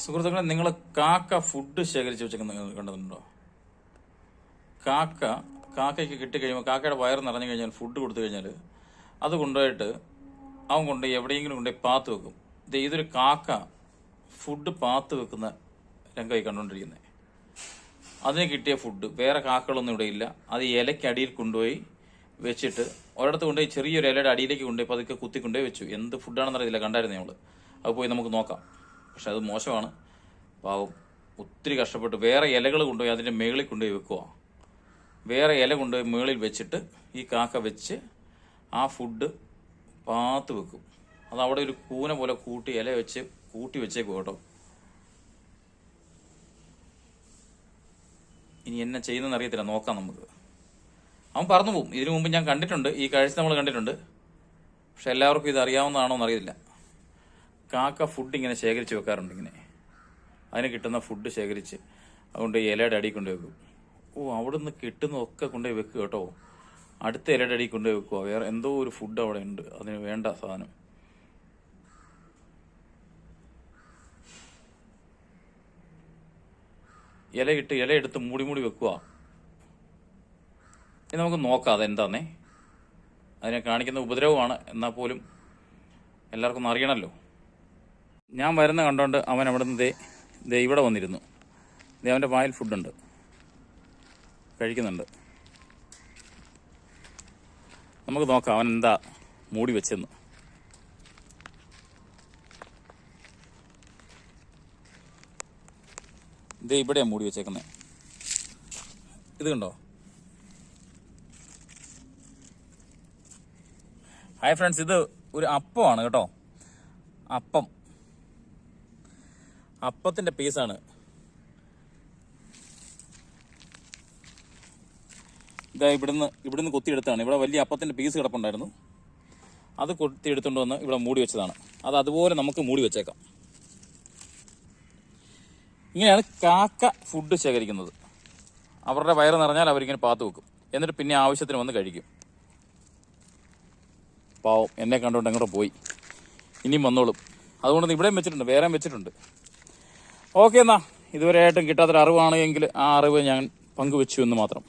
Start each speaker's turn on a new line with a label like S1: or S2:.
S1: സുഹൃത്തുക്കളെ, നിങ്ങൾ കാക്ക ഫുഡ് ശേഖരിച്ച് വെച്ചേക്കുന്ന കണ്ടതുണ്ടോ? കാക്കയ്ക്ക് കിട്ടിക്കഴിയുമ്പോൾ കാക്കയുടെ വയറ് നിറഞ്ഞു കഴിഞ്ഞാൽ ഫുഡ് കൊടുത്തു കഴിഞ്ഞാൽ അത് കൊണ്ടുപോയിട്ട് അവൻ കൊണ്ടുപോയി എവിടെയെങ്കിലും കൊണ്ടുപോയി പാത്ത് വെക്കും. ഇതൊരു കാക്ക ഫുഡ് പാത്ത് വെക്കുന്ന രംഗമായി കണ്ടുകൊണ്ടിരിക്കുന്നത്. അതിന് കിട്ടിയ ഫുഡ് വേറെ കാക്കകളൊന്നും ഇവിടെ ഇല്ല. അത് ഇലയ്ക്കടിയിൽ കൊണ്ടുപോയി വെച്ചിട്ട് ഒരിടത്ത് കൊണ്ടുപോയി ചെറിയൊരു ഇലയുടെ അടിയിലേക്ക് കൊണ്ടുപോയി പതുക്കെ കുത്തിക്കൊണ്ടുപോയി വെച്ചു. എന്ത് ഫുഡാണെന്ന് അറിയില്ല, കണ്ടായിരുന്നു നമ്മൾ. അത് പോയി നമുക്ക് നോക്കാം. പക്ഷെ അത് മോശമാണ്. പാവം ഒത്തിരി കഷ്ടപ്പെട്ട് വേറെ ഇലകൾ കൊണ്ടുപോയി അതിൻ്റെ മുകളിൽ കൊണ്ടുപോയി വെക്കുക. വേറെ ഇല കൊണ്ടുപോയി മുകളിൽ വെച്ചിട്ട് ഈ കാക്ക വെച്ച് ആ ഫുഡ് പാത്ത് വെക്കും. അത് അവിടെ ഒരു കൂന പോലെ കൂട്ടി ഇല വെച്ച് കൂട്ടി വെച്ചേക്കും കേട്ടോ. ഇനി എന്നെ ചെയ്യുന്നതെന്ന് അറിയത്തില്ല, നോക്കാം നമുക്ക്. അവൻ പറന്നു പോകും. ഇതിനു മുമ്പ് ഞാൻ കണ്ടിട്ടുണ്ട്, ഈ കാഴ്ച നമ്മൾ കണ്ടിട്ടുണ്ട്. പക്ഷെ എല്ലാവർക്കും ഇത് അറിയാവുന്നതാണോ എന്നറിയില്ല. കാക്ക ഫുഡ് ഇങ്ങനെ ശേഖരിച്ച് വെക്കാറുണ്ട്. ഇങ്ങനെ അതിന് കിട്ടുന്ന ഫുഡ് ശേഖരിച്ച് അതുകൊണ്ട് ഇലയുടെ അടി കൊണ്ടുപോയി വെക്കും. അവിടെ നിന്ന് കിട്ടുന്നതൊക്കെ കൊണ്ടുപോയി വെക്കുക കേട്ടോ. അടുത്ത ഇലയുടെ അടി കൊണ്ടുപോയി വെക്കുക. വേറെ എന്തോ ഒരു ഫുഡ് അവിടെ ഉണ്ട്, അതിന് വേണ്ട സാധനം. ഇല എടുത്ത് മൂടി വെക്കുക. ഇനി നമുക്ക് നോക്കാം അതെന്താന്നേ. അതിനെ കാണിക്കുന്ന ഉപദ്രവമാണ്, എന്നാൽ പോലും എല്ലാവർക്കും ഒന്ന് അറിയണമല്ലോ. ഞാൻ വരുന്ന കണ്ടോണ്ട് അവൻ അവിടെ നിന്ന് ദേ ഇവിടെ വന്നിരുന്നു. അവൻ്റെ വായിൽ ഫുഡുണ്ട്, കഴിക്കുന്നുണ്ട്. നമുക്ക് നോക്കാം അവൻ എന്താ മൂടി വെച്ചെന്ന്. ഇത് ഇവിടെയാണ് മൂടി വെച്ചേക്കുന്നത്. ഇത് കണ്ടോ? ഹായ് ഫ്രണ്ട്സ്, ഇത് ഒരു അപ്പമാണ് കേട്ടോ. അപ്പത്തിന്റെ പീസാണ്. ഇതാ ഇവിടുന്ന് കൊത്തിയെടുത്താണ്. ഇവിടെ വലിയ അപ്പത്തിന്റെ പീസ് കിടപ്പുണ്ടായിരുന്നു, അത് കൊത്തിയെടുത്തുകൊണ്ട് വന്ന് ഇവിടെ മൂടി വെച്ചതാണ്. അത് അതുപോലെ നമുക്ക് മൂടി വെച്ചേക്കാം. ഇങ്ങനെയാണ് കാക്ക ഫുഡ് ശേഖരിക്കുന്നത്. അവരുടെ വയറ് നിറഞ്ഞാൽ അവരിങ്ങനെ പാത്ത് വെക്കും. എന്നിട്ട് പിന്നെ ആവശ്യത്തിന് വന്ന് കഴിക്കും. പാവം എന്നെ കണ്ടുകൊണ്ട് അങ്ങോട്ട് പോയി. ഇനിയും വന്നോളും. അതുകൊണ്ട് ഇവിടെയും വെച്ചിട്ടുണ്ട്, വേറെയും വെച്ചിട്ടുണ്ട്. ഓക്കെ, എന്നാ ഇതുവരെയായിട്ടും കിട്ടാത്തൊരു അറിവാണ് എങ്കിൽ ആ അറിവ് ഞാൻ പങ്കുവെച്ചു എന്ന് മാത്രം.